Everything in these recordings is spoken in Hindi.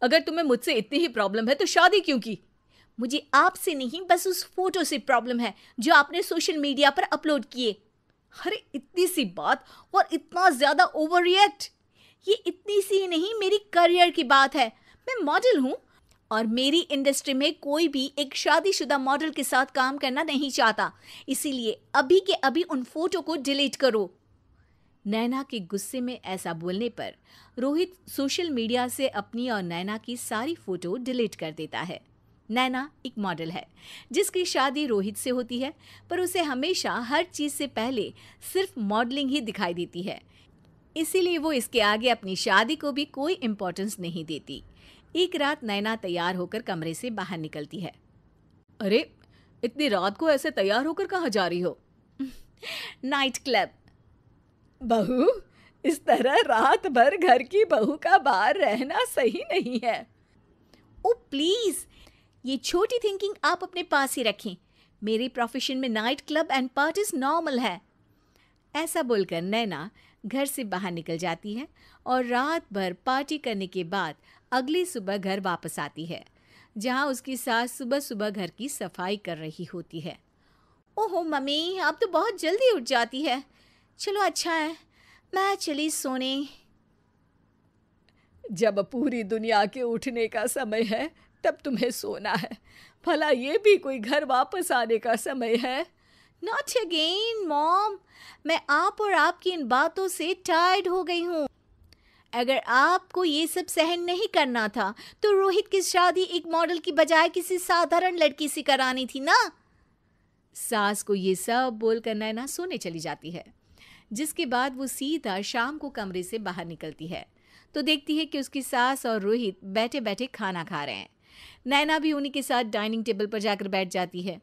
अगर तुम्हें मुझसे इतनी ही प्रॉब्लम है तो शादी क्यों की? मुझे आपसे नहीं, बस उस फोटो से प्रॉब्लम है जो आपने सोशल मीडिया पर अपलोड किए। अरे इतनी सी बात और इतना ज्यादा ओवर रिएक्ट? ये इतनी सी ही नहीं, मेरी करियर की बात है। मैं मॉडल हूँ और मेरी इंडस्ट्री में कोई भी एक शादीशुदा मॉडल के साथ काम करना नहीं चाहता। इसीलिए अभी के अभी उन फोटो को डिलीट करो। नैना के गुस्से में ऐसा बोलने पर रोहित सोशल मीडिया से अपनी और नैना की सारी फोटो डिलीट कर देता है। नैना एक मॉडल है जिसकी शादी रोहित से होती है, पर उसे हमेशा हर चीज से पहले सिर्फ मॉडलिंग ही दिखाई देती है। इसीलिए वो इसके आगे अपनी शादी को भी कोई इम्पोर्टेंस नहीं देती। एक रात नैना तैयार होकर कमरे से बाहर निकलती है। अरे इतनी रात को ऐसे तैयार होकर कहाँ जा रही हो? Night club. बहू, इस तरह रात भर घर की बहू का बाहर रहना सही नहीं है। ओ प्लीज, ये छोटी थिंकिंग आप अपने पास ही रखें। मेरे प्रोफेशन में night club and parties normal है। ऐसा बोलकर नैना घर से बाहर निकल जाती है और रात भर पार्टी करने के बाद अगली सुबह घर वापस आती है, जहां उसकी सास सुबह सुबह घर की सफाई कर रही होती है। ओहो मम्मी, आप तो बहुत जल्दी उठ जाती है। चलो अच्छा है, मैं चली सोने। जब पूरी दुनिया के उठने का समय है तब तुम्हें सोना है। भला ये भी कोई घर वापस आने का समय है? नॉट अगेन मॉम, मैं आप और आपकी इन बातों से टायर्ड हो गई हूँ। अगर आपको ये सब सहन नहीं करना था तो रोहित की शादी एक मॉडल की बजाय किसी साधारण लड़की से करानी थी ना। सास को ये सब बोलकर नैना सोने चली जाती है, जिसके बाद वो सीधा शाम को कमरे से बाहर निकलती है तो देखती है कि उसकी सास और रोहित बैठे बैठे खाना खा रहे हैं। नैना भी उन्हीं के साथ डाइनिंग टेबल पर जाकर बैठ जाती है,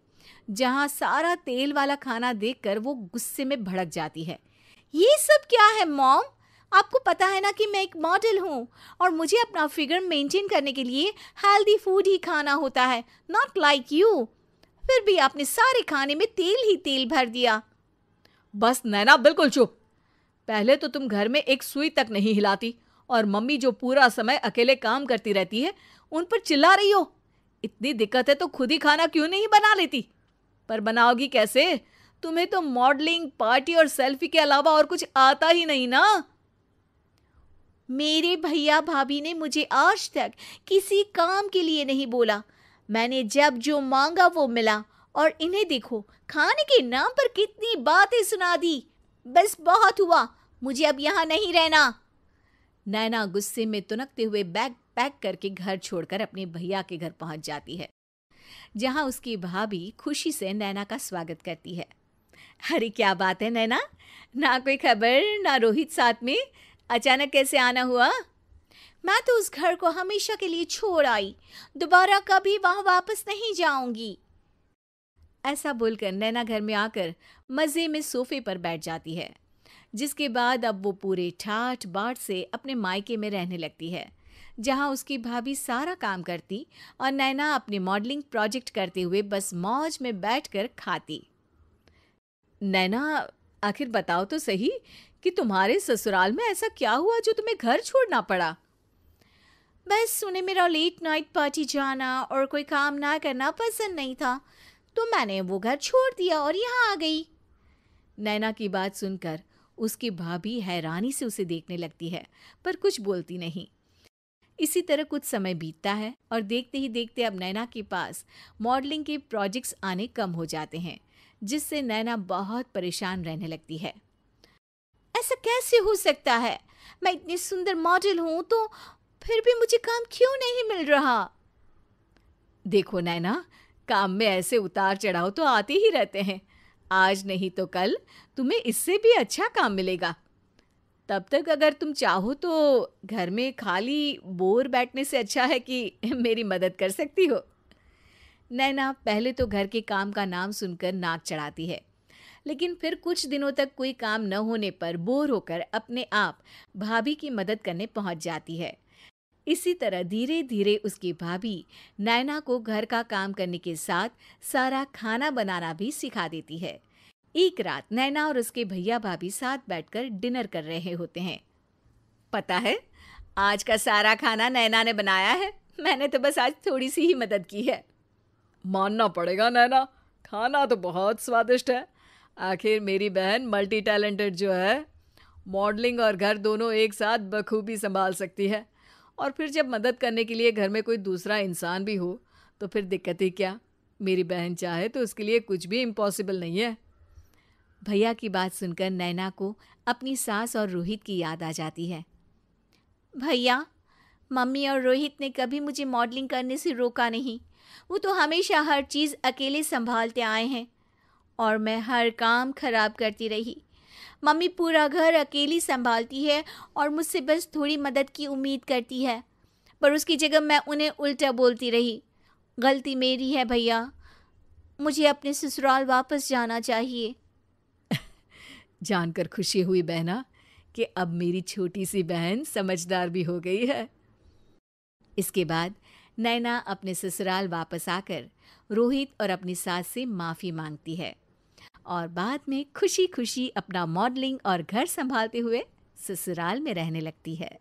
जहां सारा तेल वाला खाना देखकर वो गुस्से में भड़क जाती है। ये सब क्या है मॉम? आपको पता है ना कि मैं एक मॉडल हूँ और मुझे अपना फिगर मेंटेन करने के लिए हेल्दी फूड ही खाना होता है, नॉट लाइक यू। फिर भी आपने सारे खाने में तेल ही तेल भर दिया। बस नैना, बिल्कुल चुप। पहले तो तुम घर में एक सुई तक नहीं हिलाती और मम्मी जो पूरा समय अकेले काम करती रहती है उन पर चिल्ला रही हो। इतनी दिक्कत है तो खुद ही खाना क्यों नहीं बना लेती? पर बनाओगी कैसे? तुम्हें तो मॉडलिंग, पार्टी और सेल्फी के अलावा और कुछ आता ही नहीं ना। मेरे भैया भाभी ने मुझे आज तक किसी काम के लिए नहीं बोला। मैंने जब जो मांगा वो मिला और इन्हें देखो, खाने के नाम पर कितनी बातें सुना दी। बस बहुत हुआ, मुझे अब यहाँ नहीं रहना। नैना गुस्से में तुनकते हुए बैग पैक करके घर छोड़कर अपने भैया के घर पहुंच जाती है, जहां उसकी भाभी खुशी से नैना का स्वागत करती है। अरे क्या बात है नैना, ना कोई खबर ना रोहित साथ में, अचानक कैसे आना हुआ? मैं तो उस घर को हमेशा के लिए छोड़ आई, दोबारा कभी वहां वापस नहीं जाऊंगी। ऐसा बोलकर नैना घर में आकर मजे में सोफे पर बैठ जाती है, जिसके बाद अब वो पूरे ठाठ बाट से अपने मायके में रहने लगती है, जहां उसकी भाभी सारा काम करती और नैना अपने मॉडलिंग प्रोजेक्ट करते हुए बस मौज में बैठकर खाती। नैना, आखिर बताओ तो सही कि तुम्हारे ससुराल में ऐसा क्या हुआ जो तुम्हें घर छोड़ना पड़ा? बस उन्हें मेरा लेट नाइट पार्टी जाना और कोई काम ना करना पसंद नहीं था, तो मैंने वो घर छोड़ दिया और यहाँ आ गई। नैना की बात सुनकर उसकी भाभी हैरानी से उसे देखने लगती है, पर कुछ बोलती नहीं। इसी तरह कुछ समय बीतता है और देखते ही देखते अब नैना के पास मॉडलिंग के प्रोजेक्ट्स आने कम हो जाते हैं, जिससे नैना बहुत परेशान रहने लगती है। ऐसा कैसे हो सकता है? मैं इतनी सुंदर मॉडल हूँ तो फिर भी मुझे काम क्यों नहीं मिल रहा? देखो नैना, काम में ऐसे उतार चढ़ाव तो आते ही रहते हैं। आज नहीं तो कल तुम्हें इससे भी अच्छा काम मिलेगा। तब तक अगर तुम चाहो तो घर में खाली बोर बैठने से अच्छा है कि मेरी मदद कर सकती हो। नैना पहले तो घर के काम का नाम सुनकर नाक चढ़ाती है, लेकिन फिर कुछ दिनों तक कोई काम न होने पर बोर होकर अपने आप भाभी की मदद करने पहुंच जाती है। इसी तरह धीरे धीरे उसकी भाभी नैना को घर का काम करने के साथ सारा खाना बनाना भी सिखा देती है। एक रात नैना और उसके भैया भाभी साथ बैठकर डिनर कर रहे होते हैं। पता है, आज का सारा खाना नैना ने बनाया है, मैंने तो बस आज थोड़ी सी ही मदद की है। मानना पड़ेगा नैना, खाना तो बहुत स्वादिष्ट है। आखिर मेरी बहन मल्टी टैलेंटेड जो है, मॉडलिंग और घर दोनों एक साथ बखूबी संभाल सकती है। और फिर जब मदद करने के लिए घर में कोई दूसरा इंसान भी हो तो फिर दिक्कत ही क्या। मेरी बहन चाहे तो उसके लिए कुछ भी इम्पॉसिबल नहीं है। भैया की बात सुनकर नैना को अपनी सास और रोहित की याद आ जाती है। भैया, मम्मी और रोहित ने कभी मुझे मॉडलिंग करने से रोका नहीं। वो तो हमेशा हर चीज़ अकेले संभालते आए हैं और मैं हर काम खराब करती रही। मम्मी पूरा घर अकेली संभालती है और मुझसे बस थोड़ी मदद की उम्मीद करती है, पर उसकी जगह मैं उन्हें उल्टा बोलती रही। गलती मेरी है भैया, मुझे अपने ससुराल वापस जाना चाहिए। जानकर खुशी हुई बहना कि अब मेरी छोटी सी बहन समझदार भी हो गई है। इसके बाद नैना अपने ससुराल वापस आकर रोहित और अपनी सास से माफ़ी मांगती है और बाद में खुशी खुशी अपना मॉडलिंग और घर संभालते हुए ससुराल में रहने लगती है।